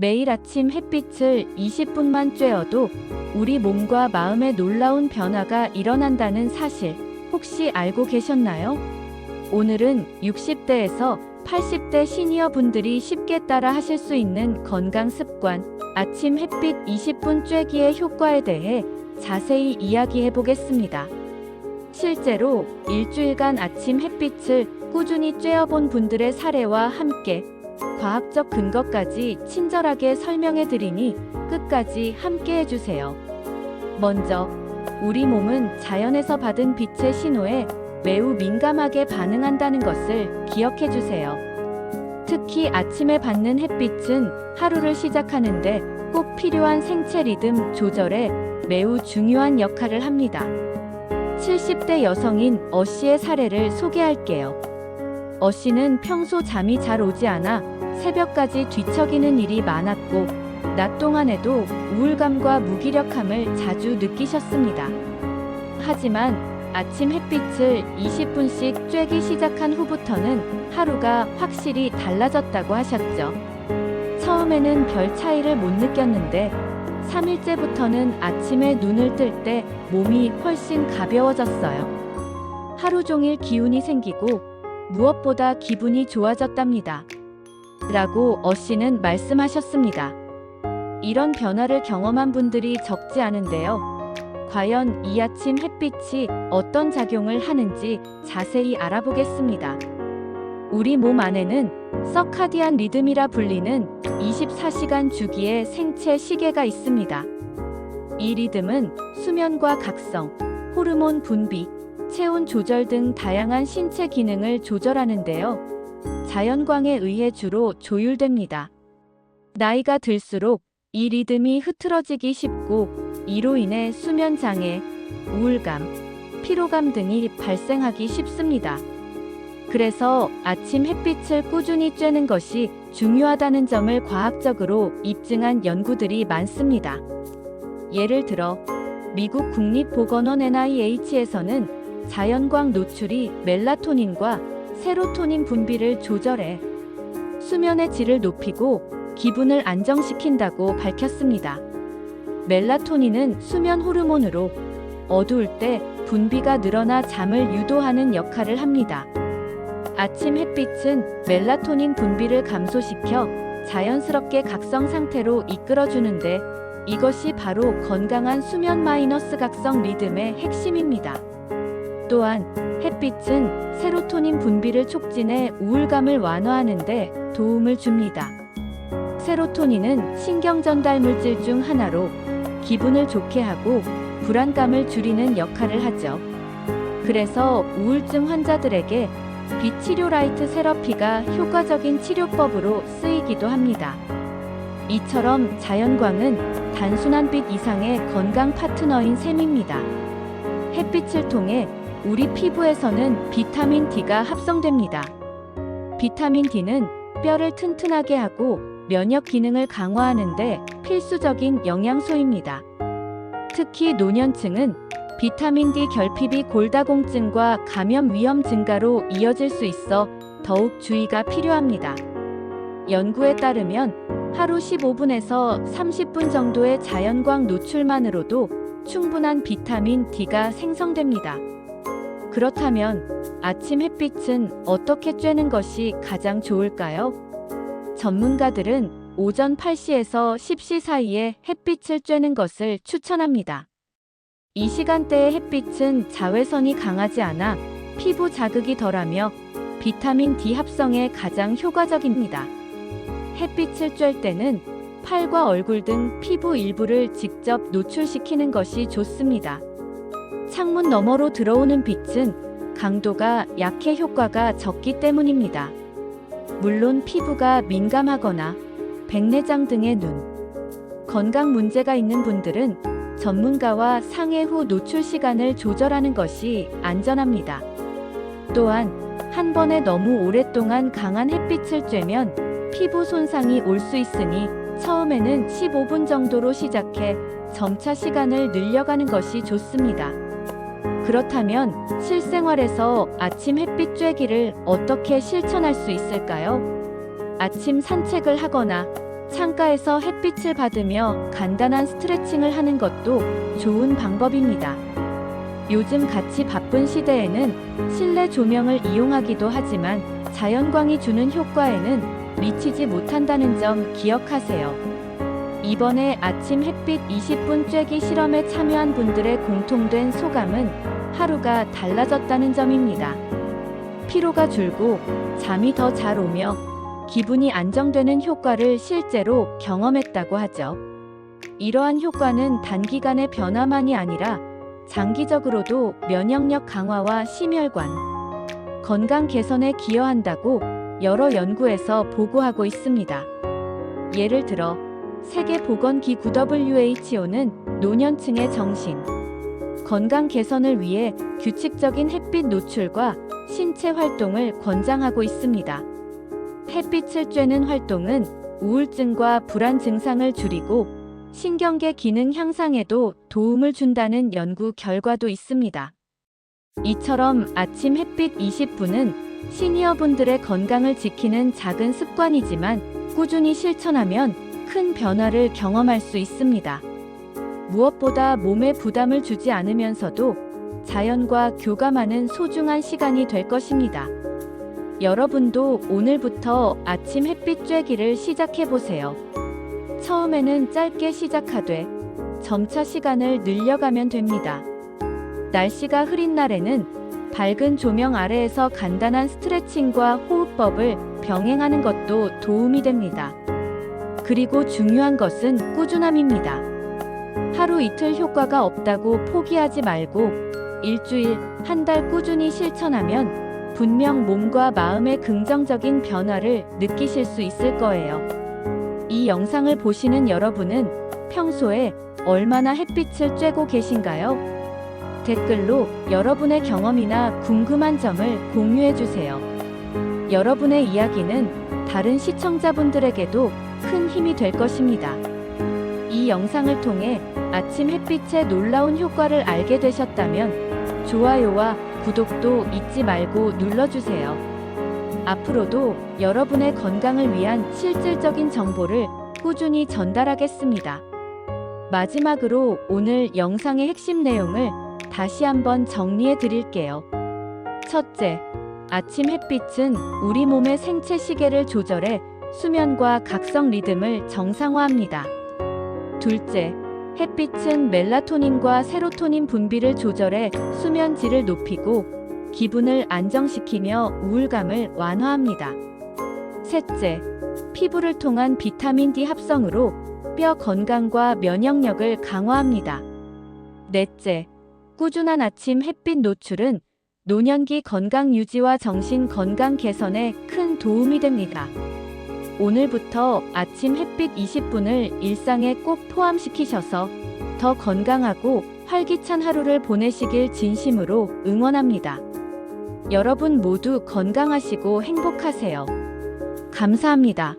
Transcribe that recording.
매일 아침 햇빛을 20분만 쬐어도 우리 몸과 마음에 놀라운 변화가 일어난다는 사실 혹시 알고 계셨나요? 오늘은 60대에서 80대 시니어 분들이 쉽게 따라 하실 수 있는 건강 습관, 아침 햇빛 20분 쬐기의 효과에 대해 자세히 이야기해 보겠습니다. 실제로 일주일간 아침 햇빛을 꾸준히 쬐어본 분들의 사례와 함께 과학적 근거까지 친절하게 설명해 드리니 끝까지 함께 해주세요. 먼저, 우리 몸은 자연에서 받은 빛의 신호에 매우 민감하게 반응한다는 것을 기억해 주세요. 특히 아침에 받는 햇빛은 하루를 시작하는데 꼭 필요한 생체 리듬 조절에 매우 중요한 역할을 합니다. 70대 여성인 어 씨의 사례를 소개할게요. 어 씨는 평소 잠이 잘 오지 않아 새벽까지 뒤척이는 일이 많았고 낮 동안에도 우울감과 무기력함을 자주 느끼셨습니다. 하지만 아침 햇빛을 20분씩 쬐기 시작한 후부터는 하루가 확실히 달라졌다고 하셨죠. 처음에는 별 차이를 못 느꼈는데 3일째부터는 아침에 눈을 뜰 때 몸이 훨씬 가벼워졌어요. 하루 종일 기운이 생기고 무엇보다 기분이 좋아졌답니다. 라고 어 씨는 말씀하셨습니다. 이런 변화를 경험한 분들이 적지 않은데요. 과연 이 아침 햇빛이 어떤 작용을 하는지 자세히 알아보겠습니다. 우리 몸 안에는 서카디안 리듬이라 불리는 24시간 주기의 생체 시계가 있습니다. 이 리듬은 수면과 각성, 호르몬 분비, 체온 조절 등 다양한 신체 기능을 조절하는데요. 자연광에 의해 주로 조율됩니다. 나이가 들수록 이 리듬이 흐트러지기 쉽고 이로 인해 수면 장애, 우울감, 피로감 등이 발생하기 쉽습니다. 그래서 아침 햇빛을 꾸준히 쬐는 것이 중요하다는 점을 과학적으로 입증한 연구들이 많습니다. 예를 들어 미국 국립보건원 NIH에서는 자연광 노출이 멜라토닌과 세로토닌 분비를 조절해 수면의 질을 높이고 기분을 안정시킨다고 밝혔습니다. 멜라토닌은 수면 호르몬으로 어두울 때 분비가 늘어나 잠을 유도하는 역할을 합니다. 아침 햇빛은 멜라토닌 분비를 감소시켜 자연스럽게 각성 상태로 이끌어주는데 이것이 바로 건강한 수면 마이너스 각성 리듬의 핵심입니다. 또한 햇빛은 세로토닌 분비를 촉진해 우울감을 완화하는 데 도움을 줍니다. 세로토닌은 신경 전달 물질 중 하나로 기분을 좋게 하고 불안감을 줄이는 역할을 하죠. 그래서 우울증 환자들에게 빛치료 라이트 세러피가 효과적인 치료법으로 쓰이기도 합니다. 이처럼 자연광은 단순한 빛 이상의 건강 파트너인 셈입니다. 햇빛을 통해 우리 피부에서는 비타민 D가 합성됩니다. 비타민 D는 뼈를 튼튼하게 하고 면역 기능을 강화하는데 필수적인 영양소입니다. 특히 노년층은 비타민 D 결핍이 골다공증과 감염 위험 증가로 이어질 수 있어 더욱 주의가 필요합니다. 연구에 따르면 하루 15분에서 30분 정도의 자연광 노출만으로도 충분한 비타민 D가 생성됩니다. 그렇다면 아침 햇빛은 어떻게 쬐는 것이 가장 좋을까요? 전문가들은 오전 8시에서 10시 사이에 햇빛을 쬐는 것을 추천합니다. 이 시간대의 햇빛은 자외선이 강하지 않아 피부 자극이 덜하며 비타민 D 합성에 가장 효과적입니다. 햇빛을 쬐 때는 팔과 얼굴 등 피부 일부를 직접 노출시키는 것이 좋습니다. 창문 너머로 들어오는 빛은 강도가 약해 효과가 적기 때문입니다. 물론 피부가 민감하거나 백내장 등의 눈, 건강 문제가 있는 분들은 전문가와 상의 후 노출 시간을 조절하는 것이 안전합니다. 또한 한 번에 너무 오랫동안 강한 햇빛을 쬐면 피부 손상이 올 수 있으니 처음에는 15분 정도로 시작해 점차 시간을 늘려가는 것이 좋습니다. 그렇다면 실생활에서 아침 햇빛 쬐기를 어떻게 실천할 수 있을까요? 아침 산책을 하거나 창가에서 햇빛을 받으며 간단한 스트레칭을 하는 것도 좋은 방법입니다. 요즘 같이 바쁜 시대에는 실내 조명을 이용하기도 하지만 자연광이 주는 효과에는 미치지 못한다는 점 기억하세요. 이번에 아침 햇빛 20분 쬐기 실험에 참여한 분들의 공통된 소감은 하루가 달라졌다는 점입니다. 피로가 줄고 잠이 더 잘 오며 기분이 안정되는 효과를 실제로 경험했다고 하죠. 이러한 효과는 단기간의 변화만이 아니라 장기적으로도 면역력 강화와 심혈관, 건강 개선에 기여한다고 여러 연구에서 보고하고 있습니다. 예를 들어 세계보건기구 WHO는 노년층의 정신, 건강 개선을 위해 규칙적인 햇빛 노출과 신체 활동을 권장하고 있습니다. 햇빛을 쬐는 활동은 우울증과 불안 증상을 줄이고 신경계 기능 향상에도 도움을 준다는 연구 결과도 있습니다. 이처럼 아침 햇빛 20분은 시니어분들의 건강을 지키는 작은 습관이지만 꾸준히 실천하면 큰 변화를 경험할 수 있습니다. 무엇보다 몸에 부담을 주지 않으면서도 자연과 교감하는 소중한 시간이 될 것입니다. 여러분도 오늘부터 아침 햇빛 쬐기를 시작해보세요. 처음에는 짧게 시작하되 점차 시간을 늘려가면 됩니다. 날씨가 흐린 날에는 밝은 조명 아래에서 간단한 스트레칭과 호흡법을 병행하는 것도 도움이 됩니다. 그리고 중요한 것은 꾸준함입니다. 하루 이틀 효과가 없다고 포기하지 말고 일주일, 한 달 꾸준히 실천하면 분명 몸과 마음의 긍정적인 변화를 느끼실 수 있을 거예요. 이 영상을 보시는 여러분은 평소에 얼마나 햇빛을 쬐고 계신가요? 댓글로 여러분의 경험이나 궁금한 점을 공유해주세요. 여러분의 이야기는 다른 시청자분들에게도 큰 힘이 될 것입니다. 이 영상을 통해 아침 햇빛의 놀라운 효과를 알게 되셨다면 좋아요와 구독도 잊지 말고 눌러주세요. 앞으로도 여러분의 건강을 위한 실질적인 정보를 꾸준히 전달하겠습니다. 마지막으로 오늘 영상의 핵심 내용을 다시 한번 정리해 드릴게요. 첫째, 아침 햇빛은 우리 몸의 생체 시계를 조절해 수면과 각성 리듬을 정상화합니다. 둘째, 햇빛은 멜라토닌과 세로토닌 분비를 조절해 수면 질을 높이고 기분을 안정시키며 우울감을 완화합니다. 셋째, 피부를 통한 비타민 D 합성으로 뼈 건강과 면역력을 강화합니다. 넷째, 꾸준한 아침 햇빛 노출은 노년기 건강 유지와 정신 건강 개선에 큰 도움이 됩니다. 오늘부터 아침 햇빛 20분을 일상에 꼭 포함시키셔서 더 건강하고 활기찬 하루를 보내시길 진심으로 응원합니다. 여러분 모두 건강하시고 행복하세요. 감사합니다.